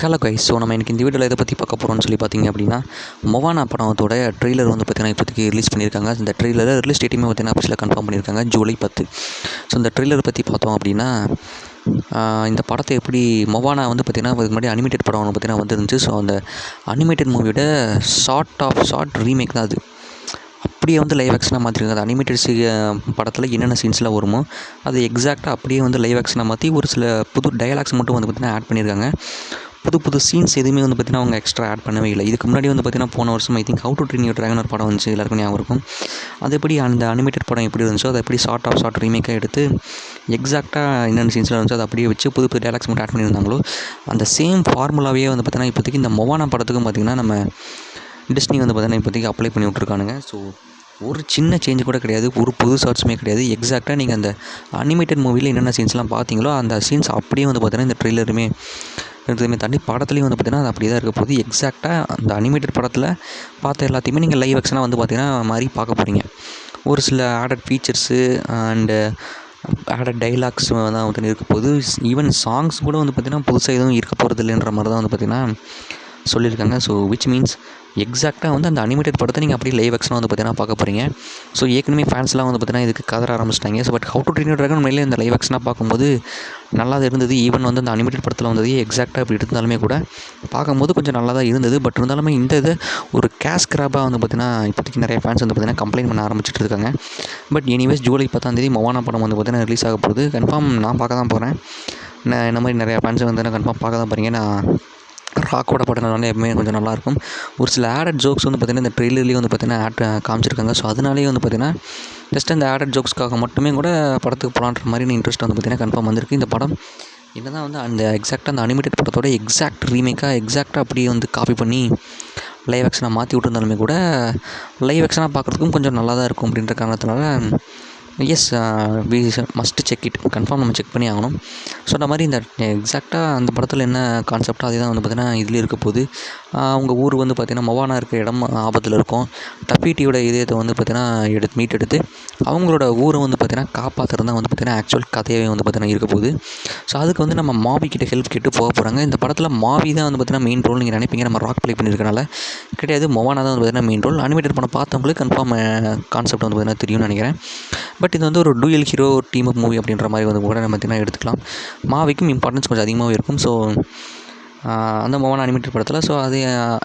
Hello guys. So நம்ம இன்றைக்கி இந்த வீடியோவில் எதை பற்றி பார்க்க போகிறோம்னு சொல்லி பார்த்தீங்க அப்படின்னா, மொவானா படத்தோட ட்ரெய்லர் வந்து பார்த்தீங்கன்னா இப்போதைக்கு ரிலீஸ் பண்ணியிருக்காங்க. இந்த ட்ரெய்லரை ரிலீஸ் டேட்டுமே பார்த்தீங்கன்னா ஆஃபிஷியலாக கன்ஃபார்ம் பண்ணியிருக்காங்க, ஜூலை 10. ஸோ இந்த ட்ரெய்லரை பற்றி பார்த்தோம் அப்படின்னா, இந்த படத்தை எப்படி மொவானா வந்து பார்த்திங்கன்னா இதுக்கு முன்னாடி அனிமேட்டட் படம் ஒன்று பார்த்திங்கன்னா வந்துருந்துச்சு. ஸோ அந்த அனிமேட்டட் மூவியோட ஷார்ட் ரீமேக் தான் அது. அப்படியே வந்து லைவ் ஆக்ஷனாக மாற்றிருக்காங்க. அது அனிமேட்டட் படத்தில் என்னென்ன சீன்ஸ்லாம் வருமோ அது எக்ஸாக்டாக அப்படியே வந்து லைவ் ஆக்ஷனாக மாற்றி ஒரு சில புது டயலாக்ஸ் மட்டும் வந்து பார்த்திங்கன்னா ஆட் பண்ணியிருக்காங்க. புது சீன்ஸ் எதுவுமே வந்து பார்த்திங்கன்னா அவங்க எக்ஸ்ட்ரா ஆட் பண்ணவே இல்லை. இதுக்கு முன்னாடி வந்து பார்த்திங்கன்னா போன வருஷம் I think how to train your dragon ஒரு படம் வந்துச்சு, எல்லாருக்கும் ஞாபகம் இருக்கும். அது எப்படி அந்த அனிமேட்டட் படம் எப்படி இருந்துச்சோ அதை எப்படி ஷார்ட் ரீமேக்காக எடுத்து எக்ஸாக்டாக என்னென்ன சீன்ஸ்லாம் இருந்துச்சோ அதை அப்படியே வச்சு புது டயலாக்ஸ் மட்டும் ஆட் பண்ணியிருந்தாங்களோ அந்த சேம் ஃபார்முலாவே வந்து பார்த்திங்கன்னா இப்போதைக்கு இந்த மொவானா படத்துக்கும் பார்த்திங்கன்னா நம்ம டிஸ்னி வந்து பார்த்திங்கன்னா இப்போதைக்கு அப்ளை பண்ணி விட்ருக்கானுங்க. ஸோ ஒரு சின்ன சேஞ்சு கூட கிடையாது, ஒரு புது ஷார்ட்ஸுமே கிடையாது. எக்ஸாக்டாக நீங்கள் அந்த அனிமேட்டட் மூவியில் என்னென்ன சீன்ஸ்லாம் பார்த்தீங்களோ அந்த சீன்ஸ் அப்படியே வந்து பார்த்திங்கன்னா இந்த ட்ரெய்லருமே எடுத்ததுமே தாண்டி படத்துலேயும் வந்து பார்த்திங்கன்னா அது அப்படியே தான் இருக்க போகுது. எக்ஸாக்டாக அந்த அனிமேட்டட் படத்தில் பார்த்த எல்லாத்தையுமே நீங்கள் லைவ் ஆக்ஷனாக வந்து பார்த்திங்கன்னா மாதிரி பார்க்க போகிறீங்க. ஒரு சில added features and added dialogues தான் வந்து இருக்க போகுது. ஈவன் சாங்ஸ் கூட வந்து பார்த்திங்கன்னா புதுசாக எதுவும் இருக்க போகிறது இல்லைன்ற மாதிரி தான் வந்து பார்த்திங்கன்னா சொல்லியிருக்காங்க. ஸோ விச் மீன்ஸ் எக்ஸாக்டாக வந்து அந்த அனிமேட்டட் படத்தை நீங்கள் அப்படியே லைவ் ஆக்ஷனாக வந்து பார்த்திங்கன்னா பார்க்க போகிறீங்க. ஸோ ஏற்கனவே ஃபேன்ஸ்லாம் வந்து பார்த்திங்கன்னா இதுக்கு கதற ஆரம்பிச்சிட்டாங்க. So but how to train your dragon உண்மையிலே இந்த லைவ் ஆக்ஷனாக பார்க்கும்போது நல்லா தான் இருந்தது. ஈவன் வந்து அந்த அனிமேட்டட் படத்தில் வந்தது எக்ஸாக்டாக இப்படி இருந்தாலுமே கூட பார்க்கும்போது கொஞ்சம் நல்லா தான் இருந்தது. பட் இருந்தாலுமே இந்த இது ஒரு கேஷ் கிராபாக வந்து பார்த்திங்கன்னா இப்போதைக்கு நிறைய ஃபேன்ஸ் வந்து பார்த்திங்கன்னா கம்ப்ளைண்ட் பண்ண ஆரம்பிச்சிட்டு இருக்காங்க. பட் எனிவேஸ் ஜூலை 10 மொவானா படம் வந்து பார்த்திங்கன்னா ரிலீஸ் ஆக போகுது. கன்ஃபார்ம் நான் பார்க்க தான் போகிறேன். நான் இந்த மாதிரி நிறையா ஃபேன்ஸை வந்து கன்ஃபார்ம் பார்க்க தான் போகிறீங்க. நான் ராக்கோட படம்னாலே எப்பவுமே கொஞ்சம் நல்லாயிருக்கும். ஒரு சில ஆடட் ஜோக்ஸ் வந்து பார்த்திங்கன்னா இந்த ட்ரெய்லர்லேயே வந்து பார்த்திங்கன்னா காமிச்சிருக்காங்க. ஸோ அதனாலேயே வந்து பார்த்திங்கன்னா ஜஸ்ட் அந்த ஆடட் ஜோக்ஸ்க்காக மட்டுமே கூட படத்துக்கு போகலான்ற மாதிரி இன்ட்ரெஸ்ட் வந்து பார்த்திங்கன்னா கன்ஃபார்ம் வந்திருக்கு. இந்த படம் என்ன தான் வந்து அந்த எக்ஸாக்டாக அந்த அனிமேட்டட் படத்தோட எக்ஸாக்ட் ரீமேக்காக எக்ஸாக்டாக அப்படியே வந்து காப்பி பண்ணி லைவ் ஆக்ஷனாக மாற்றி விட்டுருந்தாலுமே கூட லைவ் ஆக்ஷனாக பார்க்குறதுக்கும் கொஞ்சம் நல்லா தான் இருக்கும் அப்படின்ற காரணத்தினால as we must check it. Confirm நம்ம செக் பண்ணி ஆகணும். ஸோ அந்த மாதிரி இந்த எக்ஸாக்டாக அந்த படத்தில் என்ன கான்செப்டோ அதே தான் வந்து பார்த்திங்கன்னா இதுலேயும் இருக்க போகுது. அவங்க ஊர் வந்து பார்த்திங்கன்னா மொவானா இருக்க இடம் ஆபத்தில் இருக்கும். டஃபிட்டியோட இதயத்தை வந்து பார்த்திங்கன்னா மீட்டெடுத்து அவங்களோட ஊரை வந்து பார்த்திங்கன்னா காப்பாற்றுறது தான் வந்து பார்த்திங்கன்னா ஆக்சுவல் கதையாகவே வந்து பார்த்திங்கன்னா இருக்க போகுது. ஸோ அதுக்கு வந்து நம்ம மாவி கிட்ட ஹெல்ப் கேட்டு போக போகிறாங்க. இந்த படத்தில் மாவி தான் வந்து பார்த்திங்கன்னா மெயின் ரோல் நீங்கள் நினைப்பீங்க, நம்ம ராக் ப்ளே பண்ணியிருக்கனால கிடையாது. மொவானா தான் வந்து பார்த்திங்கன்னா மெயின் ரோல். அனிமேட்டட் படம் பார்த்தவங்களுக்கு கன்ஃபார்ம் கான்செப்ட் வந்து பார்த்திங்கன்னா தெரியும்னு நினைக்கிறேன். பட் இது வந்து ஒரு டூயல் ஹீரோ டீம் அப் மூவி அப்படின்ற மாதிரி வந்து கூட நம்ம பார்த்திங்கன்னா எடுத்துக்கலாம். மாவிக்கும் இம்பார்ட்டன்ஸ் கொஞ்சம் அதிகமாகவே இருக்கும். ஸோ அந்த மொவானா அனிமேட்டட் படத்தில் ஸோ அது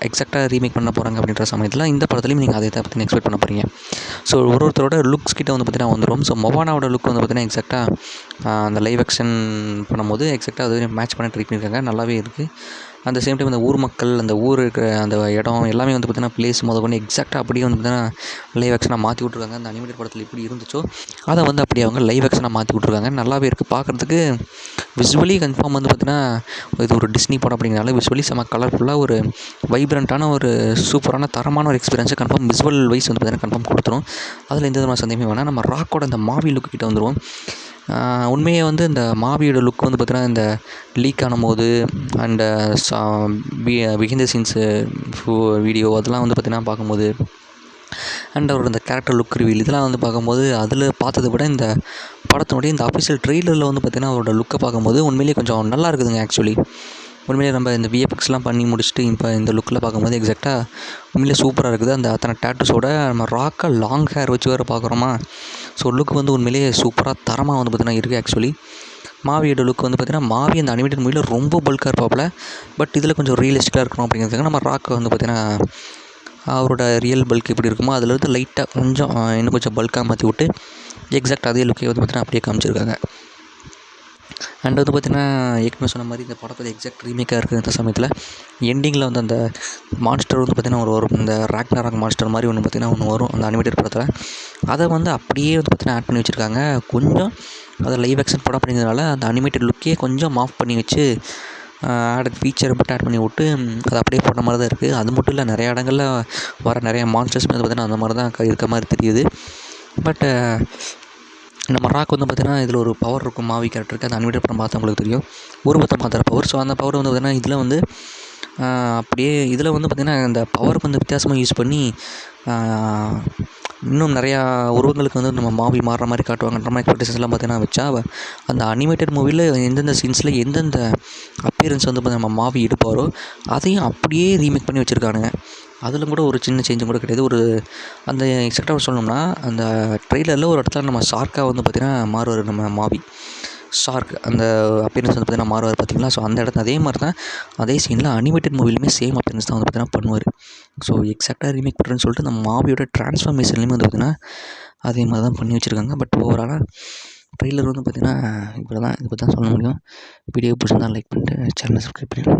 எக்ஸாக்டாக ரீமேக் பண்ண போகிறாங்க அப்படின்ற சமயத்தில் இந்த படத்துலையும் நீங்கள் அதை தான் பற்றி எக்ஸ்பெக்ட் பண்ண போகிறீங்க. ஸோ ஒருத்தரோட லுக்ஸ் கிட்ட வந்து பார்த்திங்கன்னா வந்துடும். ஸோ மொவானாவோட லுக் வந்து பார்த்திங்கன்னா எக்ஸாக்டாக அந்த லைவ் ஆக்ஷன் பண்ணும்போது எக்ஸாக்டாக அது மேட்ச் பண்ண ட்ரை பண்ணியிருக்காங்க. நல்லாவே இருக்குது. அந்த சேம் டைம் அந்த ஊர் மக்கள், அந்த ஊர் இருக்கிற அந்த இடம் எல்லாமே வந்து பார்த்திங்கன்னா பிளேஸ் கொண்டு எக்ஸாக்டாக அப்படியே வந்து பார்த்திங்கன்னா லைவ் ஆக்ஷனாக மாற்றி விட்ருக்காங்க. அந்த அனிமேட்டட் படத்தில் எப்படி இருந்துச்சோ அதை வந்து அப்படியே அவங்க லைவ் ஆக்ஷனாக மாற்றி விட்ருக்காங்க. நல்லாவே இருக்குது பார்க்குறதுக்கு. விஷுவலி கன்ஃபார்ம் வந்து பார்த்திங்கன்னா இது ஒரு டிஸ்னி படம் அப்படிங்கிறனால விஷுவலி செம்ம கலர்ஃபுல்லாக ஒரு வைப்ரண்ட்டான ஒரு சூப்பரான தரமான ஒரு எக்ஸ்பீரியன்ஸை கன்ஃபார்ம் விஷுவல் வைஸ் வந்து பார்த்திங்கன்னா கன்ஃபார்ம் கொடுத்துரும். அதில் எந்த விதமான சந்தேகமே வேணாம். நம்ம ராக்கோட அந்த மாவி லுக்கு கிட்ட வந்துடுவோம். உண்மையே வந்து இந்த மாவியோட லுக் வந்து பார்த்திங்கன்னா இந்த லீக் ஆனும்போது and behind the scenes video அதெல்லாம் வந்து பார்த்திங்கன்னா பார்க்கும்போது அண்ட் அவரோட இந்த கேரக்டர் லுக் ரிவீல் இதெல்லாம் வந்து பார்க்கும்போது அதில் பார்த்ததை விட இந்த படத்தினுடைய இந்த அஃபிஷியல் ட்ரெய்லரில் வந்து பார்த்திங்கன்னா அவரோட லுக்கை பார்க்கும்போது உண்மையிலேயே கொஞ்சம் நல்லா இருக்குதுங்க. ஆக்சுவலி உண்மையிலே நம்ம இந்த விஎஃப்எக்ஸ்லாம் பண்ணி முடிச்சுட்டு இப்போ இந்த லுக்கில் பார்க்கும்போது எக்ஸாக்டாக உண்மையிலே சூப்பராக இருக்குது. அந்த அத்தனை டேட்டூஸோட நம்ம ராக்காக லாங் ஹேர் வச்சு வேறு பார்க்குறோமா. ஸோ லுக் வந்து உண்மையிலேயே சூப்பராக தரமாக வந்து பார்த்திங்கன்னா இருக்குது. ஆக்சுவலி மாவியோட லுக் வந்து பார்த்திங்கன்னா மாவி அந்த அனிமேட்டட் மூவியில் ரொம்ப பல்காக இருப்பாப்பில். பட் இதில் கொஞ்சம் ரியலிஸ்டிக்காக இருக்கணும் அப்படிங்கிறதுக்காக நம்ம ராக்கை வந்து பார்த்திங்கன்னா அவரோட ரியல் பல்க் எப்படி இருக்குமோ அதில் வந்து லைட்டாக கொஞ்சம் இன்னும் கொஞ்சம் பல்காக மாற்றி விட்டு எக்ஸாக்ட் அதே லுக்கே வந்து பார்த்திங்கன்னா அப்படியே காமிச்சிருக்காங்க. அண்ட் வந்து பார்த்திங்கன்னா ஏற்கனவே சொன்ன மாதிரி இந்த படத்தோட எக்ஸாக்ட் ரீமேக்காக இருக்குது. இந்த சமயத்தில் எண்டிங்கில் வந்து அந்த மான்ஸ்டர் வந்து பார்த்திங்கன்னா வரும். இந்த ராக்னராக் மான்ஸ்டர் மாதிரி ஒன்று பார்த்திங்கன்னா ஒன்று வரும் அந்த அனிமேட்டட் படத்தில். அதை வந்து அப்படியே வந்து பார்த்திங்கன்னா ஆட் பண்ணி வச்சுருக்காங்க. கொஞ்சம் அதை லைவ் ஆக்ஷன் படம் அப்படிங்கிறதுனால அந்த அனிமேட்டட் லுக்கே கொஞ்சம் ஆஃப் பண்ணி வச்சு ஆடட் ஃபீச்சர் மட்டும் ஆட் பண்ணி விட்டு அது அப்படியே போட்ட மாதிரி தான் இருக்குது. அது மட்டும் இல்லை, நிறைய இடங்களில் வர நிறைய மான்ஸ்டர்ஸ் வந்து பார்த்திங்கன்னா அந்த மாதிரி தான் இருக்க மாதிரி தெரியுது. பட் நம்ம ராக் வந்து பார்த்திங்கன்னா இதில் ஒரு பவர் இருக்கும் மாவி கேரக்டருக்கு. அந்த அனிமேட்டட் படம் பார்த்தவங்களுக்கு தெரியும், உருவத்தை மாற்றுற பவர். ஸோ அந்த பவர் வந்து பார்த்திங்கன்னா இதில் வந்து அப்படியே இதில் வந்து பார்த்திங்கன்னா இந்த பவருக்கு வந்து வித்தியாசமாக யூஸ் பண்ணி இன்னும் நிறையா உருவங்களுக்கு வந்து நம்ம மாவி மாறுற மாதிரி காட்டுவாங்கன்ற மாதிரி எக்ஸ்பெக்டேஷன்ஸ்லாம் பார்த்தீங்கன்னா வச்சா அந்த அனிமேட்டட் மூவியில் எந்தெந்த சீன்ஸில் எந்தெந்த அப்பியரன்ஸ் வந்து நம்ம மாவி எடுப்பாரோ அதையும் அப்படியே ரீமேக் பண்ணி வச்சுருக்கானுங்க. அதில் கூட ஒரு சின்ன சேஞ்சும் கூட கிடையாது. ஒரு அந்த எக்ஸாக்டாக சொல்லணும்னா அந்த ட்ரெய்லரில் ஒரு இடத்துல நம்ம ஷார்க்காக வந்து பார்த்திங்கன்னா மாறுவார் நம்ம மாவி. ஷார்க் அந்த அப்பியரன்ஸ் வந்து பார்த்திங்கன்னா மாறுவார் பார்த்திங்களா. ஸோ அந்த இடத்துல அதே மாதிரி தான் அதே சீனில் அனிமேட்டட் மூவிலுமே சேம் அப்பியரன்ஸ் தான் வந்து பார்த்திங்கன்னா பண்ணுவார். ஸோ எக்ஸாக்டாக ரீமேக் பண்ணுறேன்னு சொல்லிட்டு நம்ம மாவியோட ட்ரான்ஸ்ஃபர்மேஷன்லேயுமே வந்து பார்த்திங்கன்னா அதே மாதிரி தான் பண்ணி வச்சுருக்காங்க. பட் ஓவராலாக ட்ரெய்லர் வந்து பார்த்திங்கன்னா இவ்வளோ தான். இதை பற்றி தான் சொல்ல முடியும். வீடியோ பிடிச்சிருந்தா லைக் பண்ணிட்டு சேனலை சப்ஸ்கிரைப் பண்ணிடுங்க.